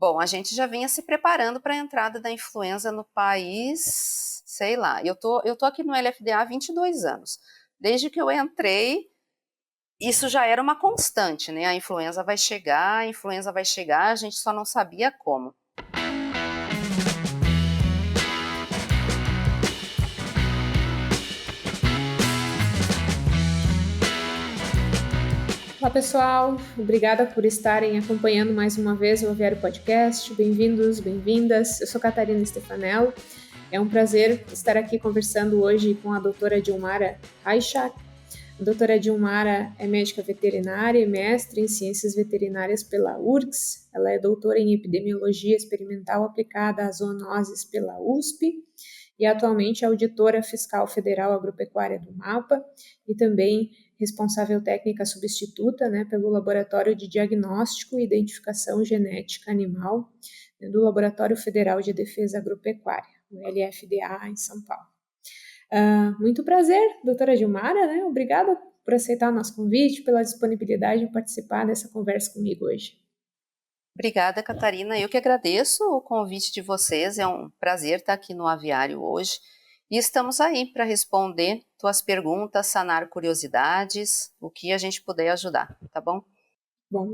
Bom, a gente já vinha se preparando para a entrada da influenza no país, sei lá. Eu tô aqui no LFDA há 22 anos. Desde que eu entrei, isso já era uma constante, né? A influenza vai chegar, a gente só não sabia como. Olá, pessoal. Obrigada por estarem acompanhando mais uma vez o Aviário Podcast. Bem-vindos, bem-vindas. Eu sou Catarina Stefanello. É um prazer estar aqui conversando hoje com a doutora Dilmara Reichach. A doutora Dilmara é médica veterinária e mestre em ciências veterinárias pela URGS. Ela é doutora em epidemiologia experimental aplicada a zoonoses pela USP e atualmente é auditora fiscal federal agropecuária do MAPA e também responsável técnica substituta, pelo Laboratório de Diagnóstico e Identificação Genética Animal, do Laboratório Federal de Defesa Agropecuária, o LFDA, em São Paulo. Muito prazer, doutora Dilmara, Obrigada por aceitar o nosso convite, pela disponibilidade de participar dessa conversa comigo hoje. Obrigada, Catarina. Eu que agradeço o convite de vocês. É um prazer estar aqui no Aviário hoje. E estamos aí para responder tuas perguntas, sanar curiosidades, o que a gente puder ajudar, tá bom? Bom,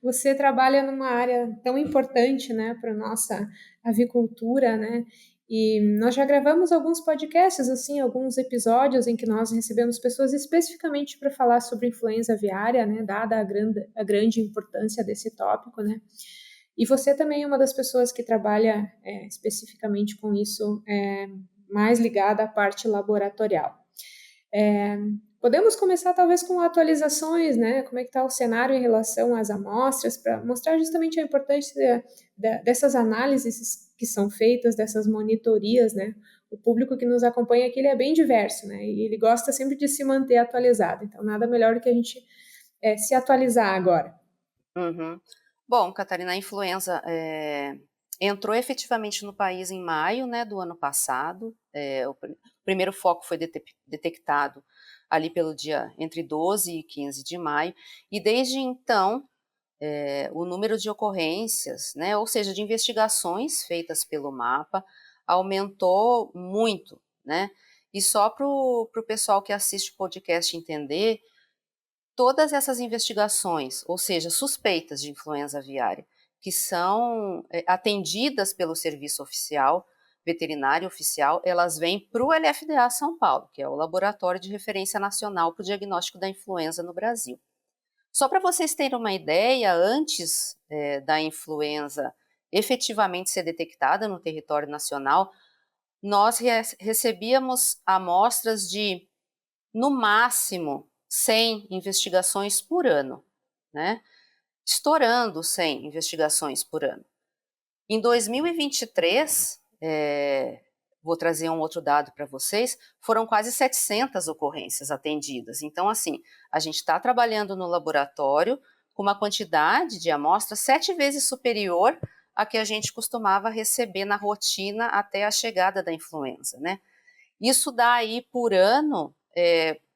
você trabalha numa área tão importante, para a nossa avicultura, E nós já gravamos alguns podcasts, assim, alguns episódios em que nós recebemos pessoas especificamente para falar sobre influenza aviária, dada a grande importância desse tópico, E você também é uma das pessoas que trabalha especificamente com isso, mais ligada à parte laboratorial. Podemos começar talvez com atualizações, Como é que está o cenário em relação às amostras, para mostrar justamente a importância dessas análises que são feitas, dessas monitorias, O público que nos acompanha aqui, ele é bem diverso, E ele gosta sempre de se manter atualizado. Então, nada melhor do que a gente se atualizar agora. Uhum. Bom, Catarina, a influenza entrou efetivamente no país em maio, do ano passado. O primeiro foco foi detectado ali pelo dia entre 12 e 15 de maio, e desde então o número de ocorrências, ou seja, de investigações feitas pelo MAPA, aumentou muito, E só para o pessoal que assiste o podcast entender, todas essas investigações, ou seja, suspeitas de influenza aviária, que são atendidas pelo serviço oficial, veterinário oficial, elas vêm para o LFDA São Paulo, que é o Laboratório de Referência Nacional para o Diagnóstico da Influenza no Brasil. Só para vocês terem uma ideia, antes da influenza efetivamente ser detectada no território nacional, nós recebíamos amostras de, no máximo, 100 investigações por ano, Estourando 100 investigações por ano. Em 2023, vou trazer um outro dado para vocês, foram quase 700 ocorrências atendidas. Então, assim, a gente está trabalhando no laboratório com uma quantidade de amostras 7 vezes superior à que a gente costumava receber na rotina até a chegada da influenza, Isso dá aí por ano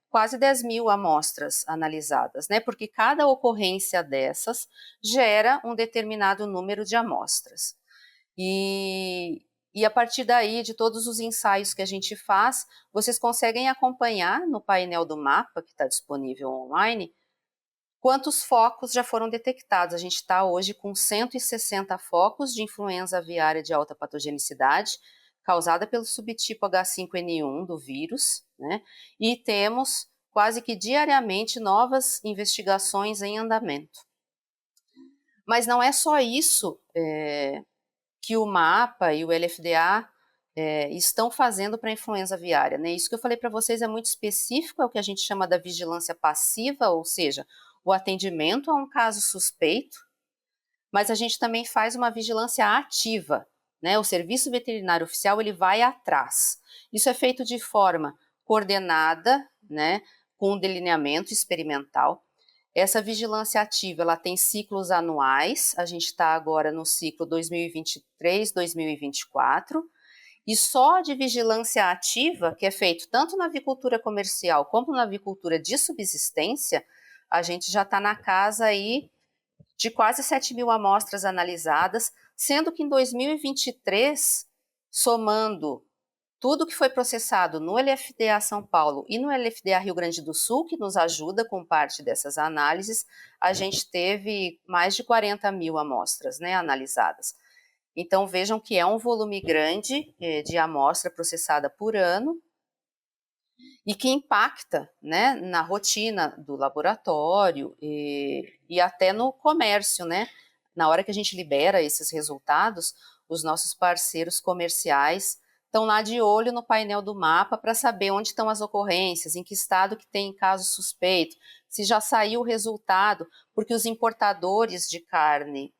quase 10 mil amostras analisadas, Porque cada ocorrência dessas gera um determinado número de amostras. E a partir daí, de todos os ensaios que a gente faz, vocês conseguem acompanhar no painel do mapa, que está disponível online, quantos focos já foram detectados. A gente está hoje com 160 focos de influenza aviária de alta patogenicidade, causada pelo subtipo H5N1 do vírus, E temos quase que diariamente novas investigações em andamento. Mas não é só isso que o MAPA e o LFDA estão fazendo para a influenza aviária, Isso que eu falei para vocês é muito específico, é o que a gente chama da vigilância passiva, ou seja, o atendimento a um caso suspeito, mas a gente também faz uma vigilância ativa, O Serviço Veterinário Oficial, ele vai atrás. Isso é feito de forma coordenada, com um delineamento experimental. Essa vigilância ativa, ela tem ciclos anuais, a gente está agora no ciclo 2023-2024, e só de vigilância ativa, que é feito tanto na avicultura comercial como na avicultura de subsistência, a gente já está na casa aí de quase 7 mil amostras analisadas, sendo que em 2023, somando tudo que foi processado no LFDA São Paulo e no LFDA Rio Grande do Sul, que nos ajuda com parte dessas análises, a gente teve mais de 40 mil amostras, né, analisadas. Então, vejam que é um volume grande de amostra processada por ano e que impacta, né, na rotina do laboratório e até no comércio, né? Na hora que a gente libera esses resultados, os nossos parceiros comerciais estão lá de olho no painel do mapa para saber onde estão as ocorrências, em que estado que tem caso suspeito, se já saiu o resultado, porque os importadores de carne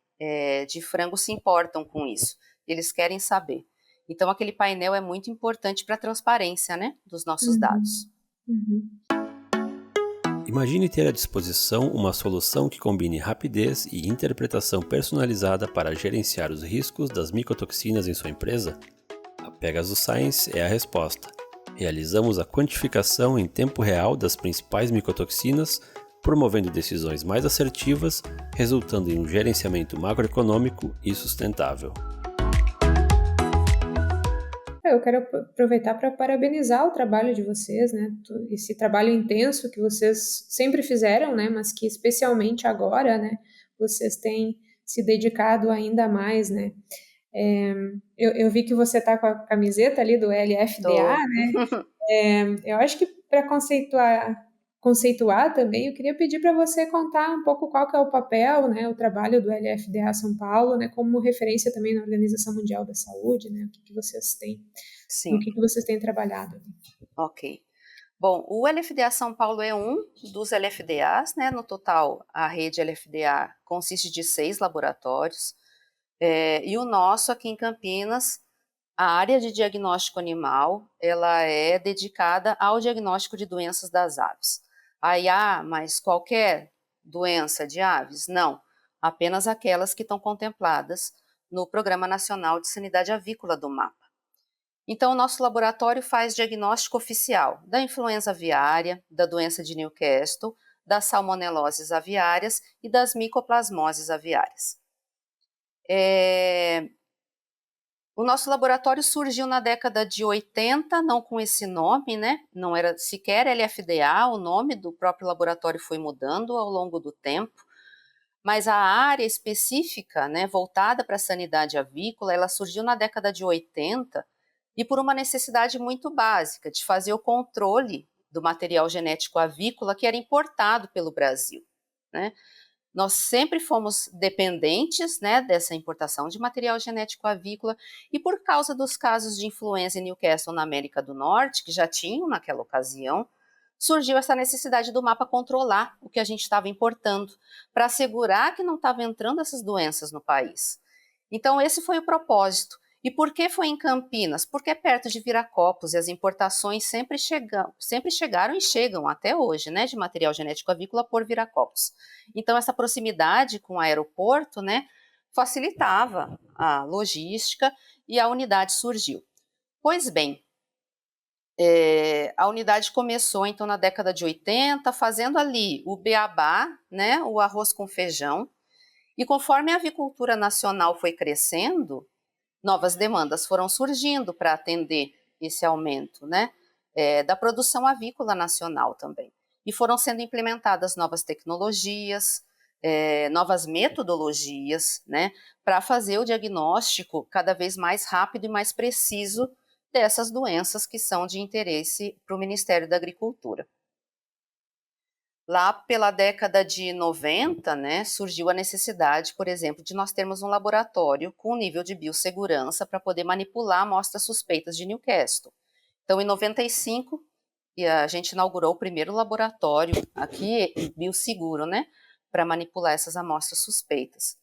de frango se importam com isso, eles querem saber. Então, aquele painel é muito importante para a transparência, né, dos nossos dados. Imagine ter à disposição uma solução que combine rapidez e interpretação personalizada para gerenciar os riscos das micotoxinas em sua empresa? A Pegasus Science é a resposta. Realizamos a quantificação em tempo real das principais micotoxinas, promovendo decisões mais assertivas, resultando em um gerenciamento macroeconômico e sustentável. Eu quero aproveitar para parabenizar o trabalho de vocês, né? Esse trabalho intenso que vocês sempre fizeram, né? Mas que especialmente agora, né? Vocês têm se dedicado ainda mais, né? Eu vi que você está com a camiseta ali do LFDA, né? Eu acho que para conceituar também, eu queria pedir para você contar um pouco qual que é o papel, né, o trabalho do LFDA São Paulo, né, como referência também na Organização Mundial da Saúde, né, o que vocês têm, Sim. no que vocês têm trabalhado. Ok. Bom, o LFDA São Paulo é um dos LFDAs, né, no total a rede LFDA consiste de 6 laboratórios, e o nosso aqui em Campinas, a área de diagnóstico animal, ela é dedicada ao diagnóstico de doenças das aves. Aí, mas qualquer doença de aves? Não, apenas aquelas que estão contempladas no Programa Nacional de Sanidade Avícola do MAPA. Então, o nosso laboratório faz diagnóstico oficial da influenza aviária, da doença de Newcastle, das salmoneloses aviárias e das micoplasmoses aviárias. O nosso laboratório surgiu na década de 80, não com esse nome, né? Não era sequer LFDA, o nome do próprio laboratório foi mudando ao longo do tempo, mas a área específica, né, voltada para a sanidade avícola, ela surgiu na década de 80 e por uma necessidade muito básica de fazer o controle do material genético avícola que era importado pelo Brasil, né? Nós sempre fomos dependentes, né, dessa importação de material genético avícola e por causa dos casos de influenza em Newcastle na América do Norte, que já tinham naquela ocasião, surgiu essa necessidade do mapa controlar o que a gente estava importando, para assegurar que não estavam entrando essas doenças no país. Então esse foi o propósito. E por que foi em Campinas? Porque é perto de Viracopos e as importações sempre chegaram e chegam até hoje, né, de material genético avícola por Viracopos. Então essa proximidade com o aeroporto, né, facilitava a logística e a unidade surgiu. Pois bem, a unidade começou então na década de 80, fazendo ali o beabá, né, o arroz com feijão, e conforme a avicultura nacional foi crescendo, novas demandas foram surgindo para atender esse aumento, né, da produção avícola nacional também. E foram sendo implementadas novas tecnologias, novas metodologias, né, para fazer o diagnóstico cada vez mais rápido e mais preciso dessas doenças que são de interesse para o Ministério da Agricultura. Lá pela década de 90, né, surgiu a necessidade, por exemplo, de nós termos um laboratório com nível de biossegurança para poder manipular amostras suspeitas de Newcastle. Então, em 95, a gente inaugurou o primeiro laboratório aqui, biosseguro, né, para manipular essas amostras suspeitas.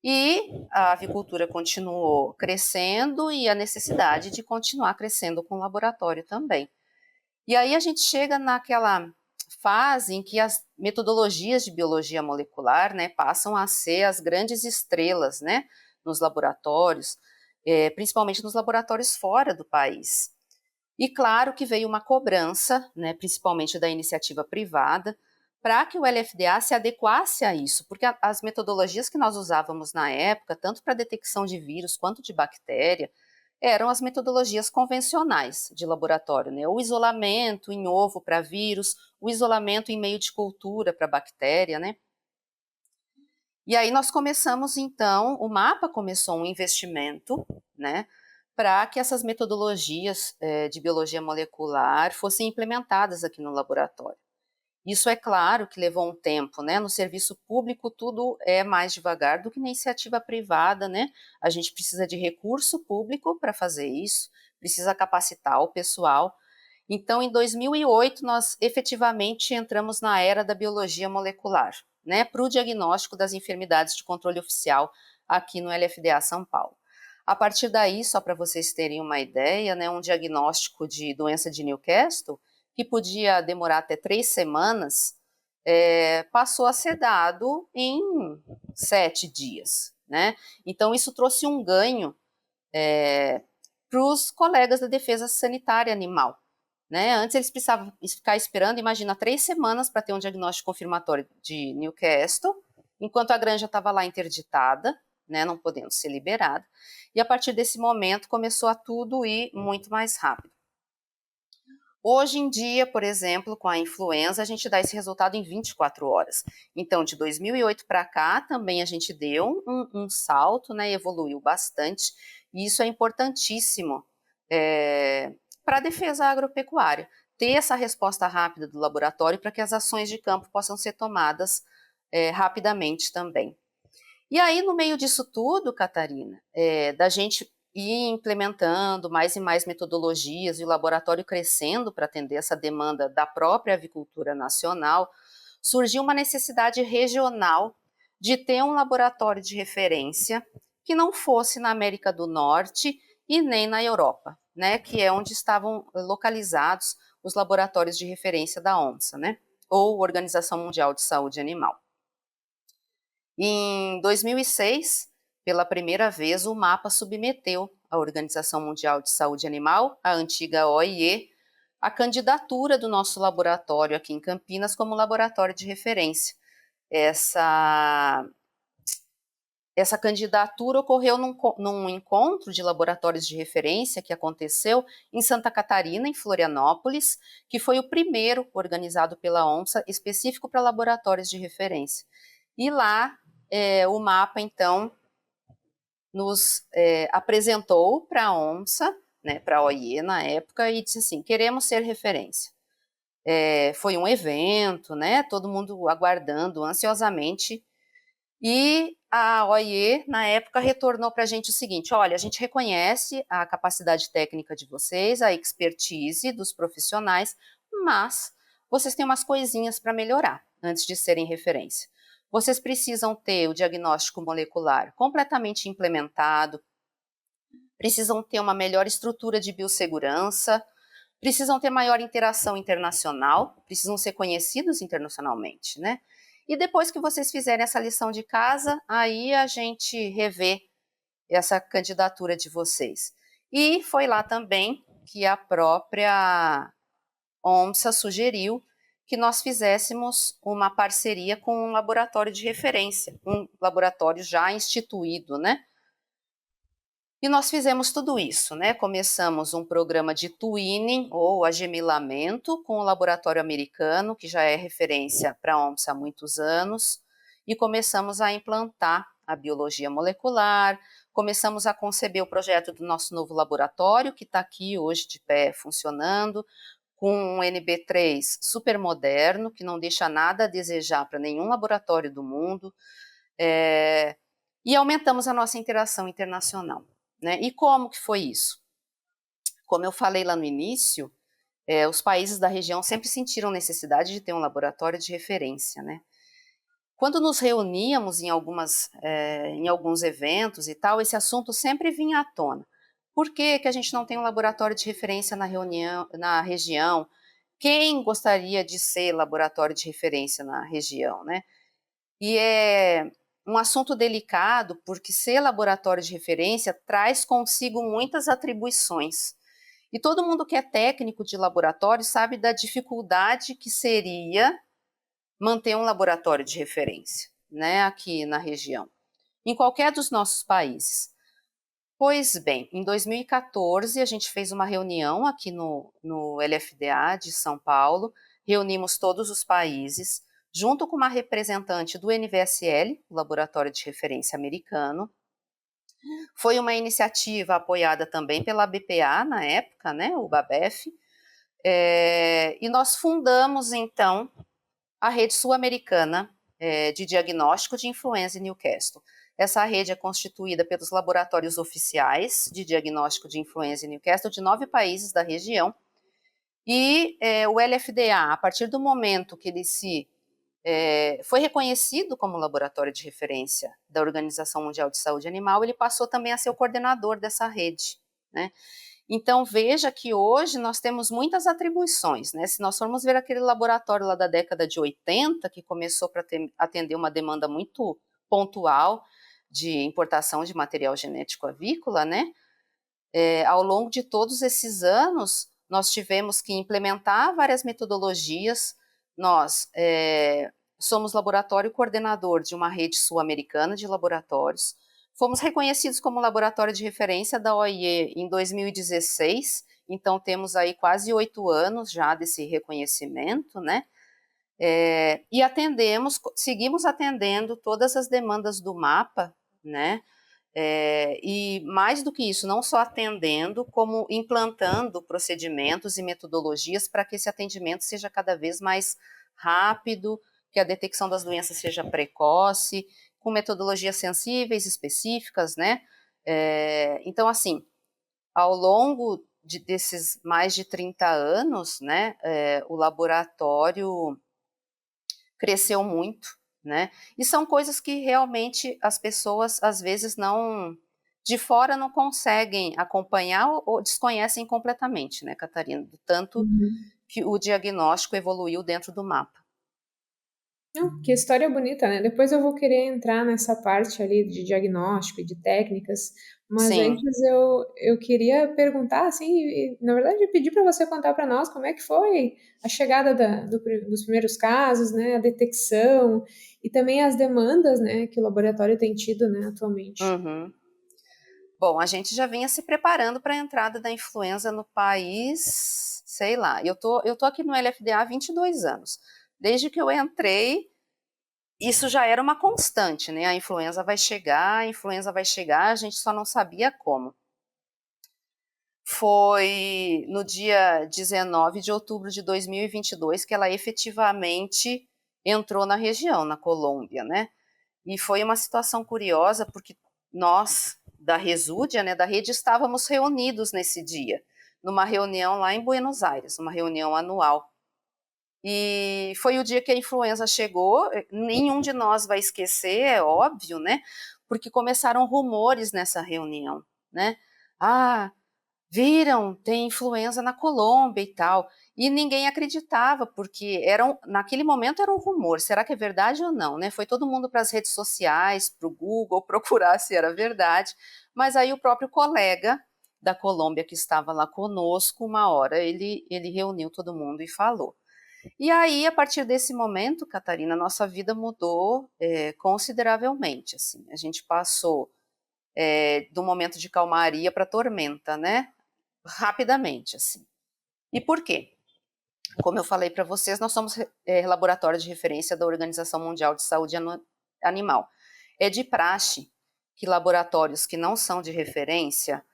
E a avicultura continuou crescendo e a necessidade de continuar crescendo com o laboratório também. E aí a gente chega naquela fase em que as metodologias de biologia molecular, né, passam a ser as grandes estrelas, né, nos laboratórios, principalmente nos laboratórios fora do país. E claro que veio uma cobrança, né, principalmente da iniciativa privada, para que o LFDA se adequasse a isso, porque as metodologias que nós usávamos na época, tanto para detecção de vírus quanto de bactéria, eram as metodologias convencionais de laboratório, né? O isolamento em ovo para vírus, o isolamento em meio de cultura para bactéria, né? E aí nós começamos, então, o MAPA começou um investimento, né, para que essas metodologias de biologia molecular fossem implementadas aqui no laboratório. Isso é claro que levou um tempo, né? No serviço público tudo é mais devagar do que na iniciativa privada, né? A gente precisa de recurso público para fazer isso, precisa capacitar o pessoal. Então, em 2008, nós efetivamente entramos na era da biologia molecular, né? Para o diagnóstico das enfermidades de controle oficial aqui no LFDA São Paulo. A partir daí, só para vocês terem uma ideia, né? Um diagnóstico de doença de Newcastle que podia demorar até 3 semanas, passou a ser dado em 7 dias, né? Então, isso trouxe um ganho para os colegas da defesa sanitária animal, né? Antes eles precisavam ficar esperando, imagina, 3 semanas para ter um diagnóstico confirmatório de Newcastle, enquanto a granja estava lá interditada, né, não podendo ser liberada, e a partir desse momento começou a tudo ir muito mais rápido. Hoje em dia, por exemplo, com a influenza, a gente dá esse resultado em 24 horas. Então, de 2008 para cá, também a gente deu um salto, né, evoluiu bastante, e isso é importantíssimo para a defesa agropecuária, ter essa resposta rápida do laboratório para que as ações de campo possam ser tomadas rapidamente também. E aí, no meio disso tudo, Catarina, da gente ir implementando mais e mais metodologias e o laboratório crescendo para atender essa demanda da própria avicultura nacional, surgiu uma necessidade regional de ter um laboratório de referência que não fosse na América do Norte e nem na Europa, né, que é onde estavam localizados os laboratórios de referência da OMSA, né, ou Organização Mundial de Saúde Animal. Em 2006, pela primeira vez, o MAPA submeteu à Organização Mundial de Saúde Animal, a antiga OIE, a candidatura do nosso laboratório aqui em Campinas como laboratório de referência. Essa candidatura ocorreu num encontro de laboratórios de referência que aconteceu em Santa Catarina, em Florianópolis, que foi o primeiro organizado pela OMSA, específico para laboratórios de referência. E lá, o MAPA, então, nos apresentou para a OMSA, né, para a OIE na época, e disse assim, queremos ser referência. Foi um evento, né, todo mundo aguardando ansiosamente, e a OIE, na época, retornou para a gente o seguinte, olha, a gente reconhece a capacidade técnica de vocês, a expertise dos profissionais, mas vocês têm umas coisinhas para melhorar antes de serem referência. Vocês precisam ter o diagnóstico molecular completamente implementado, precisam ter uma melhor estrutura de biossegurança, precisam ter maior interação internacional, precisam ser conhecidos internacionalmente, né? E depois que vocês fizerem essa lição de casa, aí a gente revê essa candidatura de vocês. E foi lá também que a própria OMSA sugeriu que nós fizéssemos uma parceria com um laboratório de referência, um laboratório já instituído, né? E nós fizemos tudo isso, né? Começamos um programa de twinning, ou agemilamento, com o laboratório americano, que já é referência para a OMSA há muitos anos, e começamos a implantar a biologia molecular, começamos a conceber o projeto do nosso novo laboratório, que está aqui hoje de pé funcionando, com um NB3 super moderno, que não deixa nada a desejar para nenhum laboratório do mundo, e aumentamos a nossa interação internacional. Né? E como que foi isso? Como eu falei lá no início, os países da região sempre sentiram necessidade de ter um laboratório de referência, né? Quando nos reuníamos em alguns eventos e tal, esse assunto sempre vinha à tona. Por que a gente não tem um laboratório de referência na região? Quem gostaria de ser laboratório de referência na região, né? E é um assunto delicado, porque ser laboratório de referência traz consigo muitas atribuições. E todo mundo que é técnico de laboratório sabe da dificuldade que seria manter um laboratório de referência, né, aqui na região, em qualquer dos nossos países? Pois bem, em 2014 a gente fez uma reunião aqui no LFDA de São Paulo, reunimos todos os países, junto com uma representante do NVSL, o Laboratório de Referência Americano. Foi uma iniciativa apoiada também pela BPA na época, né, o BABEF, e nós fundamos então a Rede Sul-Americana de Diagnóstico de Influenza em Newcastle. Essa rede é constituída pelos laboratórios oficiais de diagnóstico de influenza em Newcastle de 9 países da região, e o LFDA, a partir do momento que ele foi reconhecido como laboratório de referência da Organização Mundial de Saúde Animal, ele passou também a ser o coordenador dessa rede, né? Então, veja que hoje nós temos muitas atribuições, né? Se nós formos ver aquele laboratório lá da década de 80, que começou para atender uma demanda muito pontual de importação de material genético avícola, né? Ao longo de todos esses anos, nós tivemos que implementar várias metodologias. Nós somos laboratório coordenador de uma rede sul-americana de laboratórios. Fomos reconhecidos como laboratório de referência da OIE em 2016, então temos aí quase 8 anos já desse reconhecimento, né? E seguimos atendendo todas as demandas do mapa, né? E mais do que isso, não só atendendo, como implantando procedimentos e metodologias para que esse atendimento seja cada vez mais rápido, que a detecção das doenças seja precoce, com metodologias sensíveis, específicas, né? Então, assim, ao longo desses mais de 30 anos, né, o laboratório cresceu muito, né? E são coisas que realmente as pessoas, às vezes, de fora não conseguem acompanhar ou desconhecem completamente, né, Catarina? Do tanto que o diagnóstico evoluiu dentro do mapa. Que história bonita, né? Depois eu vou querer entrar nessa parte ali de diagnóstico e de técnicas, mas Sim. antes eu queria perguntar, assim, e, na verdade, pedir para você contar para nós como é que foi a chegada dos primeiros casos, né? A detecção e também as demandas, né? Que o laboratório tem tido, né? Atualmente. Uhum. Bom, a gente já vinha se preparando para a entrada da influenza no país, sei lá. Eu tô aqui no LFDA há 22 anos. Desde que eu entrei, isso já era uma constante, né? A influenza vai chegar, a gente só não sabia como. Foi no dia 19 de outubro de 2022 que ela efetivamente entrou na região, na Colômbia, né? E foi uma situação curiosa, porque nós, da Resúdia, né, da rede, estávamos reunidos nesse dia, numa reunião lá em Buenos Aires, uma reunião anual. E foi o dia que a influenza chegou, nenhum de nós vai esquecer, é óbvio, né? Porque começaram rumores nessa reunião, né? Ah, viram, tem influenza na Colômbia e tal. E ninguém acreditava, porque naquele momento era um rumor. Será que é verdade ou não, né? Foi todo mundo para as redes sociais, para o Google, procurar se era verdade. Mas aí o próprio colega da Colômbia que estava lá conosco, uma hora ele reuniu todo mundo e falou. E aí, a partir desse momento, Catarina, nossa vida mudou consideravelmente. Assim. A gente passou do momento de calmaria para tormenta, né? Rapidamente, assim. E por quê? Como eu falei para vocês, nós somos laboratório de referência da Organização Mundial de Saúde Animal. É de praxe que laboratórios que não são de referência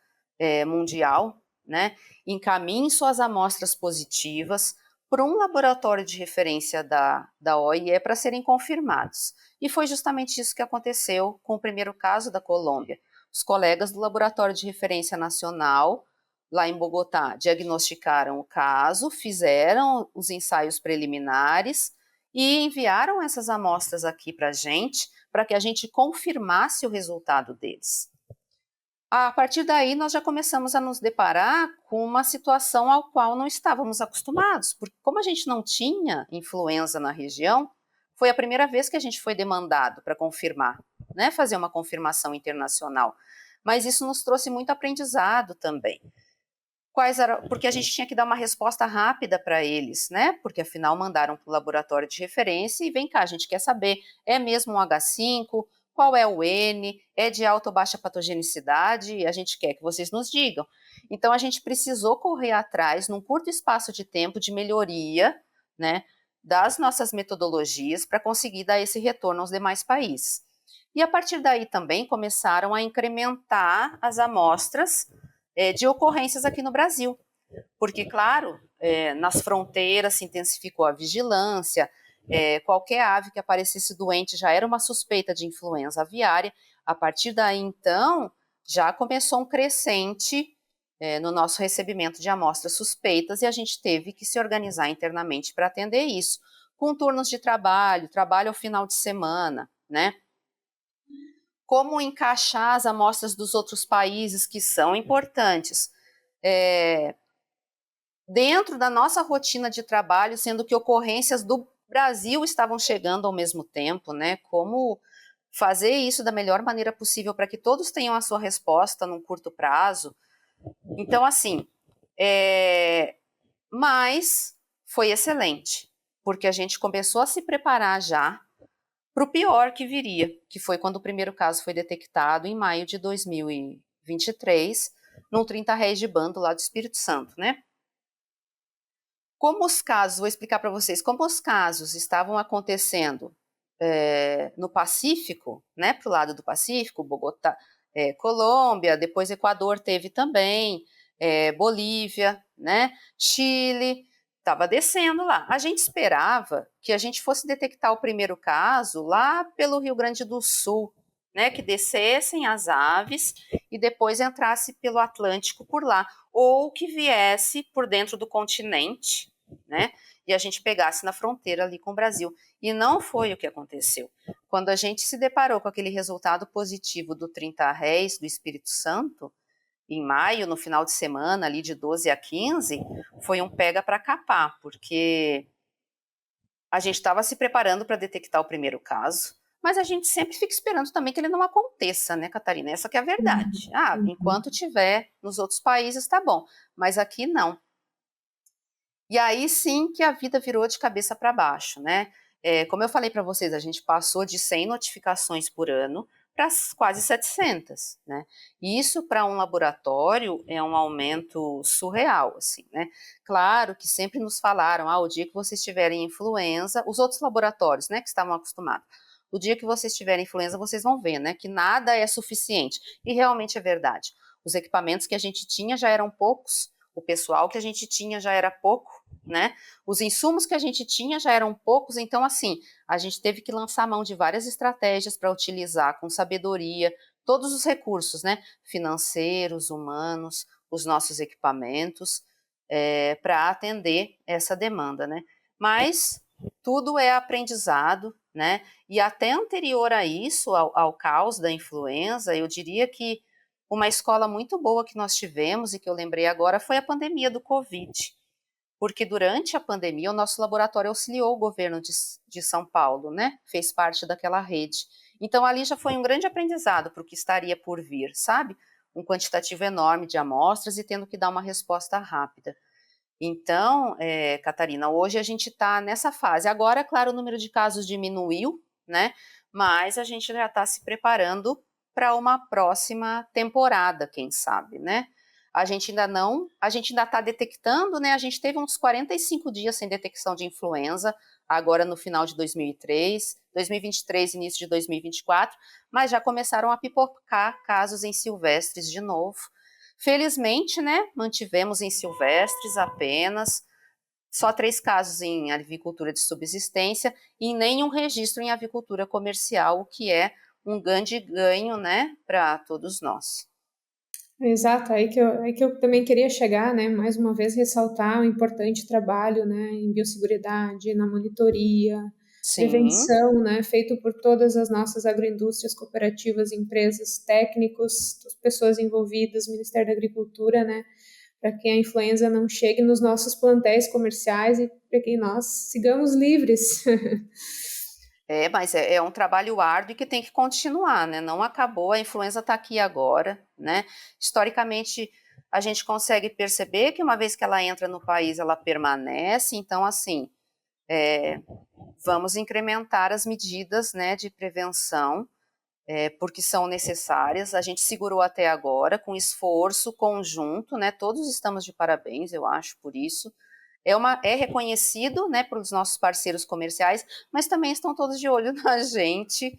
mundial, né, encaminhem suas amostras positivas para um laboratório de referência da OIE para serem confirmados. E foi justamente isso que aconteceu com o primeiro caso da Colômbia. Os colegas do Laboratório de Referência Nacional, lá em Bogotá, diagnosticaram o caso, fizeram os ensaios preliminares e enviaram essas amostras aqui para que a gente confirmasse o resultado deles. A partir daí, nós já começamos a nos deparar com uma situação ao qual não estávamos acostumados, porque como a gente não tinha influenza na região, foi a primeira vez que a gente foi demandado para confirmar, né, fazer uma confirmação internacional. Mas isso nos trouxe muito aprendizado também. porque a gente tinha que dar uma resposta rápida para eles, né? Porque afinal mandaram para o laboratório de referência e vem cá, a gente quer saber, é mesmo um H5? Qual é o N? É de alta ou baixa patogenicidade? A gente quer que vocês nos digam. Então a gente precisou correr atrás, num curto espaço de tempo, de melhoria, né, das nossas metodologias para conseguir dar esse retorno aos demais países. E a partir daí também começaram a incrementar as amostras de ocorrências aqui no Brasil. Porque, claro, nas fronteiras se intensificou a vigilância, qualquer ave que aparecesse doente já era uma suspeita de influenza aviária. A partir daí, então, já começou um crescente no nosso recebimento de amostras suspeitas e a gente teve que se organizar internamente para atender isso, com turnos de trabalho ao final de semana, né? Como encaixar as amostras dos outros países que são importantes dentro da nossa rotina de trabalho, sendo que ocorrências do Brasil estavam chegando ao mesmo tempo, né? Como fazer isso da melhor maneira possível para que todos tenham a sua resposta num curto prazo. Então, assim, mas foi excelente, porque a gente começou a se preparar já para o pior que viria, que foi quando o primeiro caso foi detectado em maio de 2023, num 30 réis de bando lá do Espírito Santo, né? Como os casos, vou explicar para vocês, como os casos estavam acontecendo no Pacífico, né, para o lado do Pacífico, Bogotá, Colômbia, depois Equador teve também, Bolívia, né, Chile, estava descendo lá. A gente esperava que a gente fosse detectar o primeiro caso lá pelo Rio Grande do Sul, né, que descessem as aves e depois entrasse pelo Atlântico por lá, ou que viesse por dentro do continente, né, e a gente pegasse na fronteira ali com o Brasil. E não foi o que aconteceu. Quando a gente se deparou com aquele resultado positivo do 30 réis do Espírito Santo, em maio, no final de semana, ali de 12 a 15, foi um pega para capar, porque a gente estava se preparando para detectar o primeiro caso, mas a gente sempre fica esperando também que ele não aconteça, né, Catarina? Essa que é a verdade. Enquanto tiver nos outros países, tá bom, mas aqui não. E aí sim que a vida virou de cabeça para baixo, né? Como eu falei para vocês, a gente passou de 100 notificações por ano para quase 700, né? E isso para um laboratório é um aumento surreal, assim, né? Claro que sempre nos falaram, o dia que vocês tiverem influenza, os outros laboratórios, né, que estavam acostumados, o dia que vocês tiverem influenza, vocês vão ver, né, que nada é suficiente. E realmente é verdade. Os equipamentos que a gente tinha já eram poucos, o pessoal que a gente tinha já era pouco, né? Os insumos que a gente tinha já eram poucos, então assim, a gente teve que lançar mão de várias estratégias para utilizar com sabedoria todos os recursos, né? Financeiros, humanos, os nossos equipamentos, para atender essa demanda, né? Mas tudo é aprendizado, né? E até anterior a isso, ao caos da influenza, eu diria que uma escola muito boa que nós tivemos e que eu lembrei agora foi a pandemia do Covid, porque durante a pandemia o nosso laboratório auxiliou o governo de São Paulo, né? Fez parte daquela rede. Então ali já foi um grande aprendizado para o que estaria por vir, sabe? Um quantitativo enorme de amostras e tendo que dar uma resposta rápida. Então, Catarina, hoje a gente está nessa fase. Agora, claro, o número de casos diminuiu, né? Mas a gente já está se preparando para uma próxima temporada, quem sabe, né? A gente ainda está detectando, né? A gente teve uns 45 dias sem detecção de influenza, agora no final de 2023, início de 2024, mas já começaram a pipocar casos em silvestres de novo. Felizmente, né, mantivemos em silvestres apenas, só 3 casos em avicultura de subsistência e nenhum registro em avicultura comercial, o que é um grande ganho, né, para todos nós. Exato, aí que eu também queria chegar, né, mais uma vez ressaltar o importante trabalho, né, em biosseguridade, na monitoria, Sim. prevenção, né, feito por todas as nossas agroindústrias, cooperativas, empresas, técnicos, pessoas envolvidas, Ministério da Agricultura, né, para que a influenza não chegue nos nossos plantéis comerciais e para que nós sigamos livres. Mas é um trabalho árduo e que tem que continuar, né? Não acabou, a influenza está aqui agora, né? Historicamente, a gente consegue perceber que uma vez que ela entra no país, ela permanece. Então, assim, vamos incrementar as medidas, né, de prevenção, porque são necessárias. A gente segurou até agora com esforço conjunto, né, todos estamos de parabéns, eu acho, por isso. É reconhecido, né, pelos nossos parceiros comerciais, mas também estão todos de olho na gente.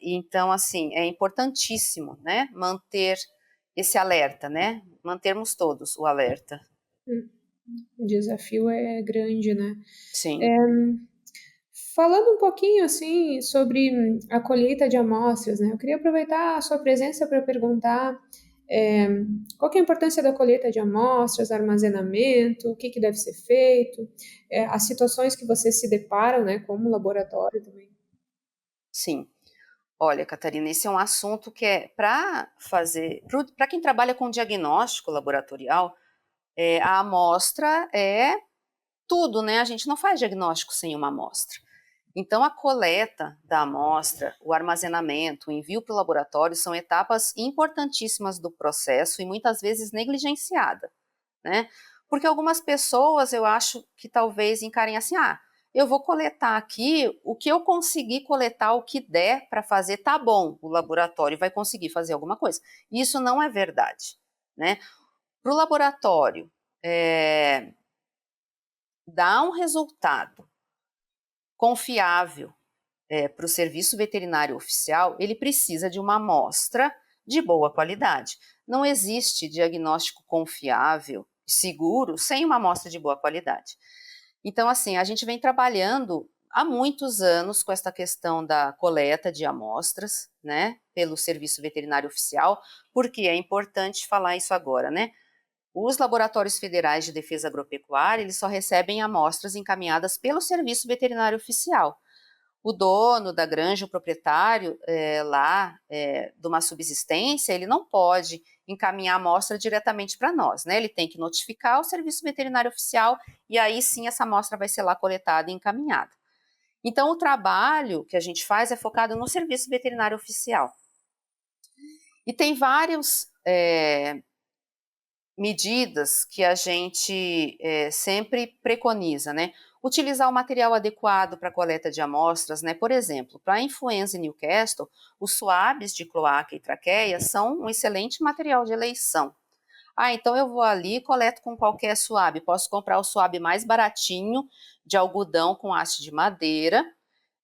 Então, assim, é importantíssimo, né, manter esse alerta, né, mantermos todos o alerta. O desafio é grande, né? Sim. Falando um pouquinho, assim, sobre a colheita de amostras, né, eu queria aproveitar a sua presença para perguntar qual que é a importância da colheita de amostras, armazenamento, o que, que deve ser feito, as situações que vocês se deparam, né, como laboratório também. Sim. Olha, Catarina, esse é um assunto que para quem trabalha com diagnóstico laboratorial, a amostra é tudo, né? A gente não faz diagnóstico sem uma amostra. Então, a coleta da amostra, o armazenamento, o envio para o laboratório são etapas importantíssimas do processo e muitas vezes negligenciada, né? Porque algumas pessoas, eu acho que talvez encarem assim, eu vou coletar aqui o que eu conseguir coletar, o que der para fazer, tá bom, o laboratório vai conseguir fazer alguma coisa. Isso não é verdade, né? Para o laboratório dar um resultado confiável para o serviço veterinário oficial, ele precisa de uma amostra de boa qualidade. Não existe diagnóstico confiável, seguro, sem uma amostra de boa qualidade. Então, assim, a gente vem trabalhando há muitos anos com esta questão da coleta de amostras, né, pelo Serviço Veterinário Oficial, porque é importante falar isso agora, né? Os laboratórios federais de defesa agropecuária, eles só recebem amostras encaminhadas pelo Serviço Veterinário Oficial. O dono da granja, o proprietário de uma subsistência, ele não pode encaminhar a amostra diretamente para nós, né? Ele tem que notificar o Serviço Veterinário Oficial e aí sim essa amostra vai ser lá coletada e encaminhada. Então, o trabalho que a gente faz é focado no Serviço Veterinário Oficial. E tem várias medidas que a gente sempre preconiza, né? Utilizar o material adequado para coleta de amostras, né? Por exemplo, para a influenza em Newcastle, os swabs de cloaca e traqueia são um excelente material de eleição. Então eu vou ali e coleto com qualquer swab. Posso comprar o swab mais baratinho, de algodão com haste de madeira.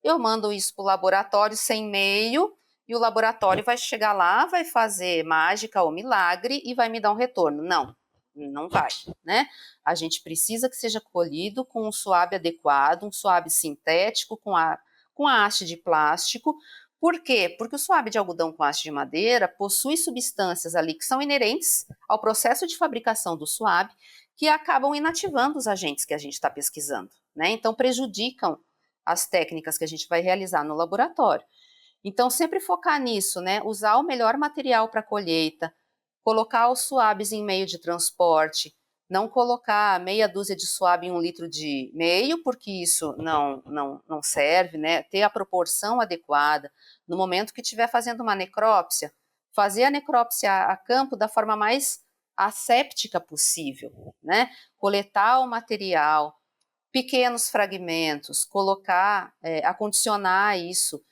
Eu mando isso para o laboratório sem meio, e o laboratório vai chegar lá, vai fazer mágica ou milagre e vai me dar um retorno. Não, não vai, né? A gente precisa que seja colhido com um swab adequado, um swab sintético com a haste de plástico. Por quê? Porque o swab de algodão com haste de madeira possui substâncias ali que são inerentes ao processo de fabricação do swab, que acabam inativando os agentes que a gente está pesquisando, né? Então prejudicam as técnicas que a gente vai realizar no laboratório. Então, sempre focar nisso, né? Usar o melhor material para colheita, colocar os swabs em meio de transporte, não colocar meia dúzia de swab em 1 litro de meio, porque isso não serve, né? Ter a proporção adequada. No momento que estiver fazendo uma necrópsia, fazer a necrópsia a campo da forma mais asséptica possível, né? Coletar o material, pequenos fragmentos, colocar, acondicionar isso,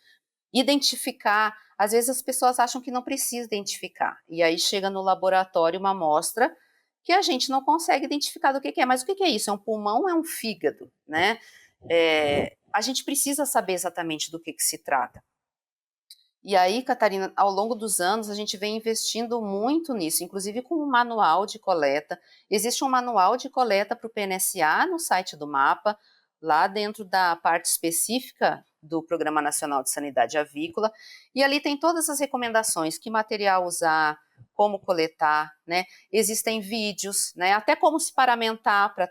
identificar. Às vezes as pessoas acham que não precisa identificar, e aí chega no laboratório uma amostra que a gente não consegue identificar do que é. Mas o que é isso? É um pulmão ou é um fígado, né? A gente precisa saber exatamente do que se trata. E aí, Catarina, ao longo dos anos, a gente vem investindo muito nisso, inclusive com um manual de coleta. Existe um manual de coleta para o PNSA no site do MAPA, lá dentro da parte específica do Programa Nacional de Sanidade Avícola, e ali tem todas as recomendações, que material usar, como coletar, né? Existem vídeos, né? Até como se paramentar para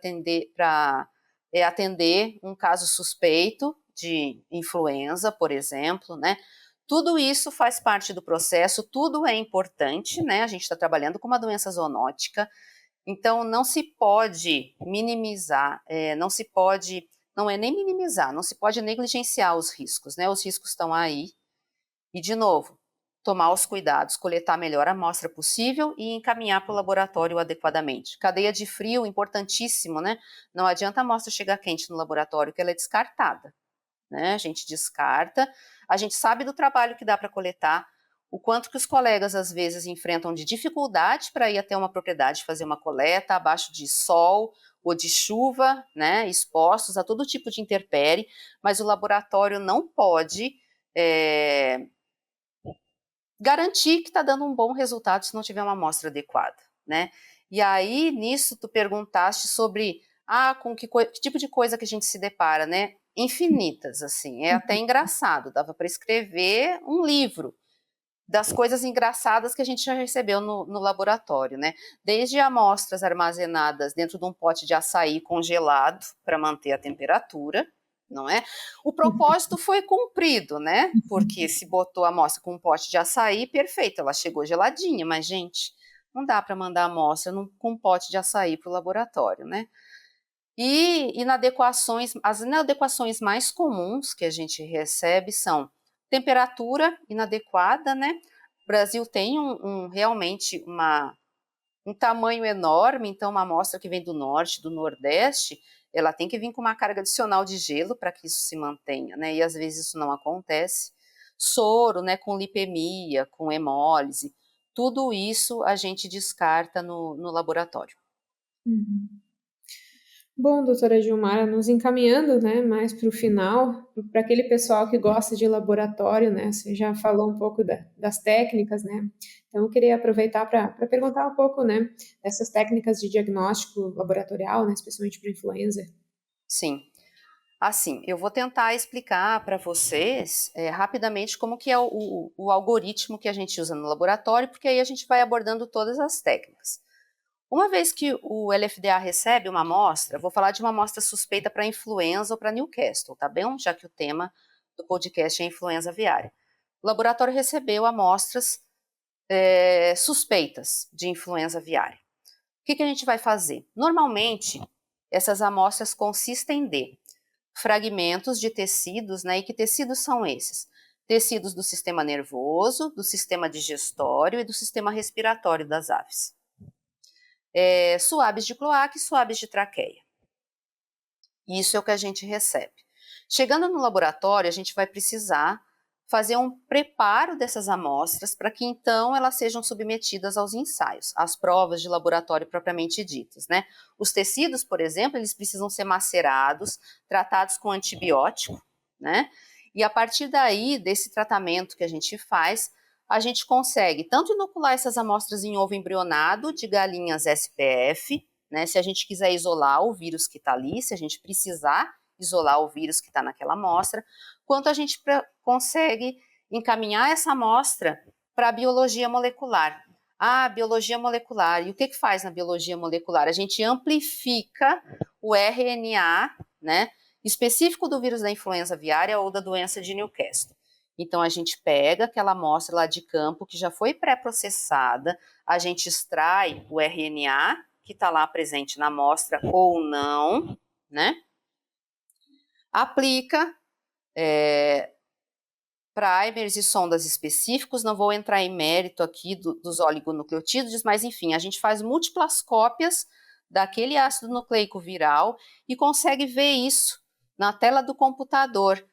atender um caso suspeito de influenza, por exemplo, né? Tudo isso faz parte do processo, tudo é importante, né? A gente está trabalhando com uma doença zoonótica, então não se pode minimizar, não é nem minimizar, não se pode negligenciar os riscos, né? Os riscos estão aí. E, de novo, tomar os cuidados, coletar melhor a amostra possível e encaminhar para o laboratório adequadamente. Cadeia de frio, importantíssimo, né? Não adianta a amostra chegar quente no laboratório, que ela é descartada, né? A gente descarta, a gente sabe do trabalho que dá para coletar, o quanto que os colegas às vezes enfrentam de dificuldade para ir até uma propriedade fazer uma coleta abaixo de sol ou de chuva, né? Expostos a todo tipo de intempérie, mas o laboratório não pode garantir que está dando um bom resultado se não tiver uma amostra adequada, né? E aí, nisso, tu perguntaste sobre, com que tipo de coisa que a gente se depara, né? Infinitas, assim, é até engraçado, dava para escrever um livro das coisas engraçadas que a gente já recebeu no laboratório, né? Desde amostras armazenadas dentro de um pote de açaí congelado para manter a temperatura, não é? O propósito foi cumprido, né? Porque se botou a amostra com um pote de açaí, perfeito, ela chegou geladinha, mas, gente, não dá para mandar a amostra com um pote de açaí para o laboratório, né? E as inadequações mais comuns que a gente recebe são temperatura inadequada, né? O Brasil tem realmente um tamanho enorme, então uma amostra que vem do norte, do nordeste, ela tem que vir com uma carga adicional de gelo para que isso se mantenha, né? E às vezes isso não acontece. Soro, né, com lipemia, com hemólise, tudo isso a gente descarta no laboratório. Uhum. Bom, doutora Gilmara, nos encaminhando, né, mais para o final, para aquele pessoal que gosta de laboratório, né, você já falou um pouco das técnicas, né, então eu queria aproveitar para perguntar um pouco, né, dessas técnicas de diagnóstico laboratorial, né, especialmente para influenza. Sim. Assim, eu vou tentar explicar para vocês rapidamente como que é o algoritmo que a gente usa no laboratório, porque aí a gente vai abordando todas as técnicas. Uma vez que o LFDA recebe uma amostra, vou falar de uma amostra suspeita para influenza ou para Newcastle, tá bem? Já que o tema do podcast é influenza aviária. O laboratório recebeu amostras suspeitas de influenza aviária. O que a gente vai fazer? Normalmente, essas amostras consistem de fragmentos de tecidos, né? E que tecidos são esses? Tecidos do sistema nervoso, do sistema digestório e do sistema respiratório das aves. Suaves de cloaca e suaves de traqueia. Isso é o que a gente recebe. Chegando no laboratório, a gente vai precisar fazer um preparo dessas amostras para que então elas sejam submetidas aos ensaios, às provas de laboratório propriamente ditas, né? Os tecidos, por exemplo, eles precisam ser macerados, tratados com antibiótico, né? E a partir daí, desse tratamento que a gente faz, a gente consegue tanto inocular essas amostras em ovo embrionado de galinhas SPF, né? Se a gente quiser isolar o vírus que está ali, se a gente precisar isolar o vírus que está naquela amostra, quanto a gente consegue encaminhar essa amostra para a biologia molecular. Biologia molecular. E o que faz na biologia molecular? A gente amplifica o RNA, né, específico do vírus da influenza aviária ou da doença de Newcastle. Então, a gente pega aquela amostra lá de campo que já foi pré-processada, a gente extrai o RNA que está lá presente na amostra ou não, né? Aplica primers e sondas específicos, não vou entrar em mérito aqui dos oligonucleotídeos, mas enfim, a gente faz múltiplas cópias daquele ácido nucleico viral e consegue ver isso na tela do computador,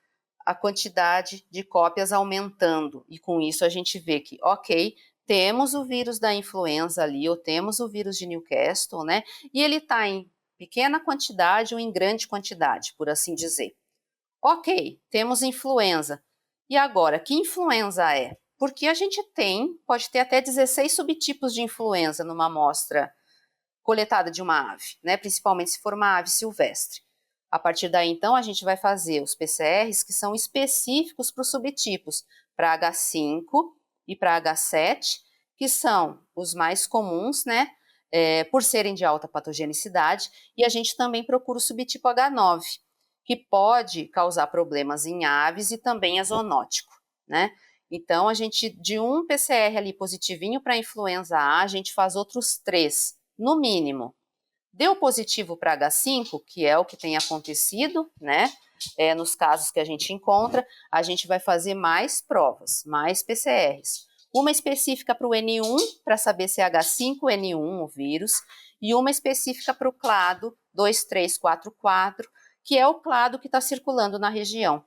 a quantidade de cópias aumentando, e com isso a gente vê que, ok, temos o vírus da influenza ali, ou temos o vírus de Newcastle, né, e ele está em pequena quantidade ou em grande quantidade, por assim dizer. Ok, temos influenza. E agora, que influenza é? Porque a gente pode ter até 16 subtipos de influenza numa amostra coletada de uma ave, né? Principalmente se for uma ave silvestre. A partir daí, então, a gente vai fazer os PCRs que são específicos para os subtipos, para H5 e para H7, que são os mais comuns, né? Por serem de alta patogenicidade, e a gente também procura o subtipo H9, que pode causar problemas em aves e também é zoonótico, né? Então, a gente, de um PCR ali positivinho para influenza A, a gente faz outros 3, no mínimo. Deu positivo para H5, que é o que tem acontecido, né? Nos casos que a gente encontra, a gente vai fazer mais provas, mais PCRs. Uma específica para o N1, para saber se é H5N1 o vírus, e uma específica para o clado 2344, que é o clado que está circulando na região.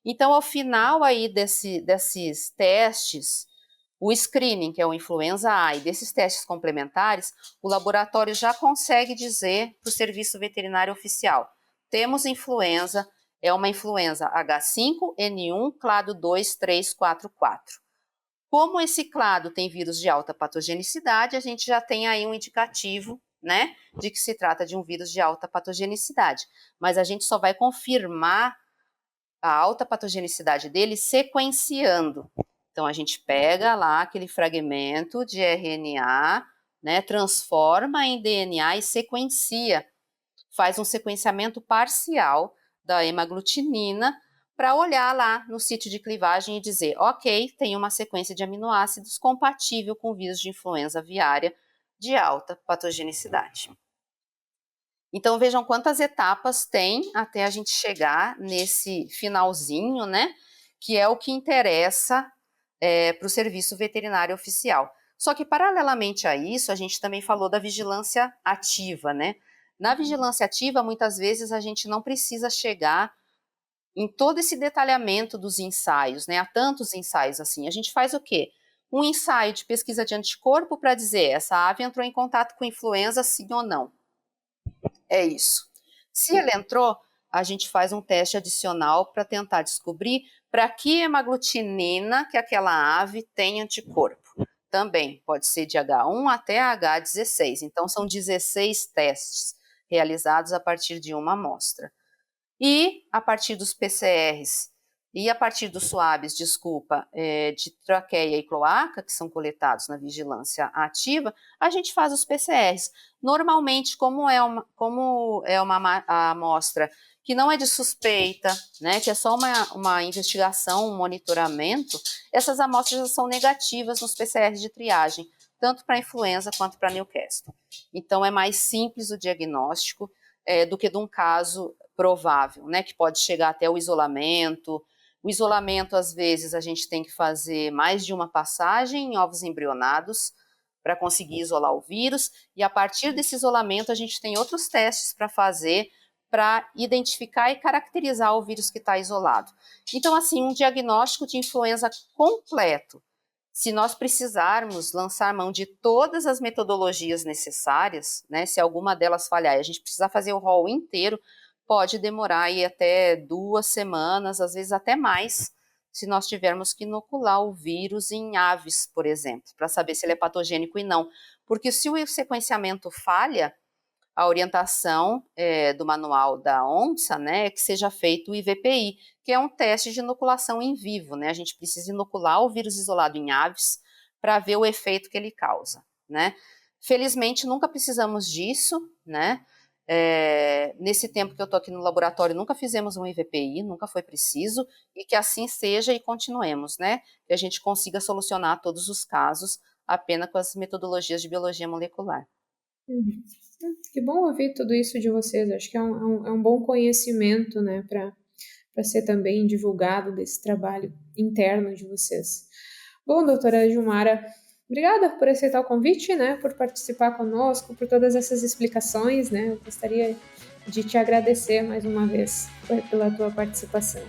Então, ao final aí desses testes, o screening, que é o influenza A, e desses testes complementares, o laboratório já consegue dizer para o Serviço Veterinário Oficial: temos influenza, é uma influenza H5N1 clado 2344. Como esse clado tem vírus de alta patogenicidade, a gente já tem aí um indicativo, né, de que se trata de um vírus de alta patogenicidade. Mas a gente só vai confirmar a alta patogenicidade dele sequenciando. Então, a gente pega lá aquele fragmento de RNA, né, transforma em DNA e sequencia, faz um sequenciamento parcial da hemaglutinina para olhar lá no sítio de clivagem e dizer, ok, tem uma sequência de aminoácidos compatível com o vírus de influenza aviária de alta patogenicidade. Então, vejam quantas etapas tem até a gente chegar nesse finalzinho, né? Que é o que interessa para o Serviço Veterinário Oficial. Só que, paralelamente a isso, a gente também falou da vigilância ativa, né? Na vigilância ativa, muitas vezes a gente não precisa chegar em todo esse detalhamento dos ensaios, né? Há tantos ensaios assim. A gente faz o quê? Um ensaio de pesquisa de anticorpo para dizer essa ave entrou em contato com influenza, sim ou não. É isso. Se ela entrou, a gente faz um teste adicional para tentar descobrir para que hemaglutinina que aquela ave tem anticorpo. Também pode ser de H1 até H16. Então, são 16 testes realizados a partir de uma amostra. E a partir dos PCRs e a partir dos swabs, de traqueia e cloaca, que são coletados na vigilância ativa, a gente faz os PCRs. Normalmente, como é uma amostra que não é de suspeita, né, que é só uma investigação, um monitoramento, essas amostras já são negativas nos PCRs de triagem, tanto para influenza quanto para Newcastle. Então, é mais simples o diagnóstico do que de um caso provável, né, que pode chegar até o isolamento. O isolamento, às vezes, a gente tem que fazer mais de uma passagem em ovos embrionados para conseguir isolar o vírus, e a partir desse isolamento a gente tem outros testes para fazer para identificar e caracterizar o vírus que está isolado. Então, assim, um diagnóstico de influenza completo, se nós precisarmos lançar mão de todas as metodologias necessárias, né, se alguma delas falhar e a gente precisar fazer o rol inteiro, pode demorar aí até 2 semanas, às vezes até mais, se nós tivermos que inocular o vírus em aves, por exemplo, para saber se ele é patogênico e não. Porque se o sequenciamento falha, a orientação do manual da ONSA, né, é que seja feito o IVPI, que é um teste de inoculação em vivo, né? A gente precisa inocular o vírus isolado em aves para ver o efeito que ele causa, né? Felizmente, nunca precisamos disso, né? Nesse tempo que eu estou aqui no laboratório, nunca fizemos um IVPI, nunca foi preciso, e que assim seja e continuemos, né? Que a gente consiga solucionar todos os casos apenas com as metodologias de biologia molecular. Uhum. Que bom ouvir tudo isso de vocês. Acho que é um bom conhecimento, né, para ser também divulgado desse trabalho interno de vocês. Bom, doutora Gilmara, obrigada por aceitar o convite, né, por participar conosco, por todas essas explicações, né. Eu gostaria de te agradecer mais uma vez pela tua participação.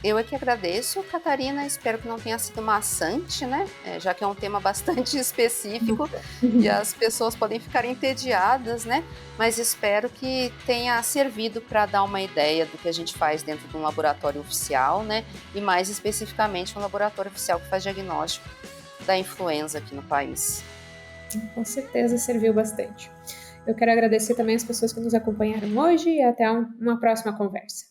Eu é que agradeço, Catarina, espero que não tenha sido maçante, né, já que é um tema bastante específico e as pessoas podem ficar entediadas, né, mas espero que tenha servido para dar uma ideia do que a gente faz dentro de um laboratório oficial, né, e mais especificamente um laboratório oficial que faz diagnóstico da influenza aqui no país. Com certeza serviu bastante. Eu quero agradecer também as pessoas que nos acompanharam hoje e até uma próxima conversa.